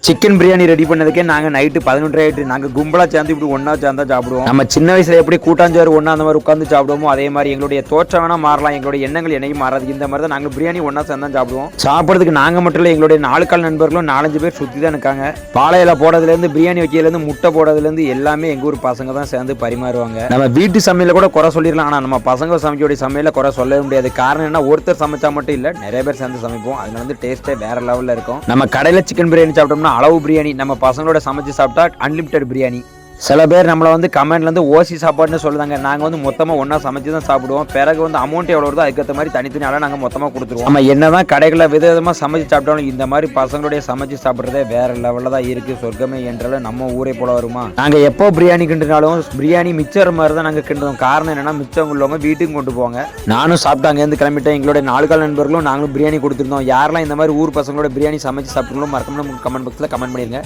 Chicken biryani ready பண்ணதுக்கே நாங்கள் night 11 ஆகிட்டு நாங்கள் கும்பலாக சேர்ந்து இப்படி ஒன்றா சேர்ந்தா சாப்பிடுவோம். நம்ம சின்ன வயசில் எப்படி கூட்டாஞ்சோறு ஒன்றா அந்த மாதிரி உட்காந்து சாப்பிடுவோமோ அதே மாதிரி எங்களுடைய தோற்றம் வேணால் மாறலாம், எங்களுடைய எண்ணங்கள் என்னையும் மாறாது. இந்த மாதிரி தான் நாங்கள் பிரியாணி ஒன்றா சேர்ந்து சாப்பிடுவோம். சாப்பிட்றதுக்கு நாங்கள் மட்டும் இல்லை, எங்களுடைய 4 கால் நண்பர்களும் 4-5 பேர் சுற்றி தான் இருக்காங்க. பாலையில போடுறதுலேருந்து பிரியாணி வைக்கிறதுலேருந்து முட்டை போடுறதுலேருந்து எல்லாமே எங்கள் ஊர் பசங்க தான் சேர்ந்து பரிமாறுவாங்க. நம்ம வீட்டு சமையல கூட குறை சொல்லிடலாம், ஆனால் நம்ம பசங்க சமைக்கக்கூடிய சமையல குறை சொல்லவே முடியாது. காரணம் என்ன, ஒருத்தர் சமைச்சா மட்டும் இல்லை, நிறைய பேர் சேர்ந்து சமைப்போம். அதனால வந்து டேஸ்ட்டே வேற லெவலில் இருக்கும். நம்ம கடையில் சிக்கன் பிரியாணி சாப்பிட்டோம்னா அளவு பிரியாணி, நம்ம பசங்களோட சமைச்சு சாப்பிட்டா அன்லிமிட்டட் பிரியாணி. சில பேர் நம்மளை வந்து கமெண்ட்லேருந்து ஓசி சாப்பாடுன்னு சொல்லுதாங்க. நாங்கள் வந்து மொத்தமாக ஒன்றா சமைச்சு தான் சாப்பிடுவோம். பிறகு வந்து அமௌண்ட் எவ்வளோ வருதோ அதுக்கேற்ற மாதிரி தனித்தனியால நாங்கள் மொத்தமாக கொடுத்துருவோம். நம்ம என்ன தான் கடைகளில் விதவிதமாக சமைச்சு சாப்பிட்டாலும் இந்த மாதிரி பசங்களுடைய சமைச்சு சாப்பிட்றதே வேறு லெவலில் தான் இருக்குது. சொர்க்கமே என்றாலும் நம்ம ஊரே போல வருமா. நாங்கள் எப்போ பிரியாணி கிண்டுனாலும் பிரியாணி மிச்சர் மாதிரி தான் நாங்கள் கிண்டுவோம். காரணம் என்னென்னா, மிச்சம் உள்ளவங்க வீட்டுக்கு கொண்டு போவாங்க. நானும் சாப்பிட்டு அங்கேருந்து கிளம்பிட்டேன். எங்களுடைய 4 கால் நண்பர்களும் நாங்களும் பிரியாணி கொடுத்துருந்தோம். யாரெல்லாம் இந்த மாதிரி ஊர் பசங்களோட பிரியாணி சமைச்சு சாப்பிட்டுங்களோ மறக்காம கமெண்ட் பாக்ஸில் கமெண்ட் பண்ணிடுங்க.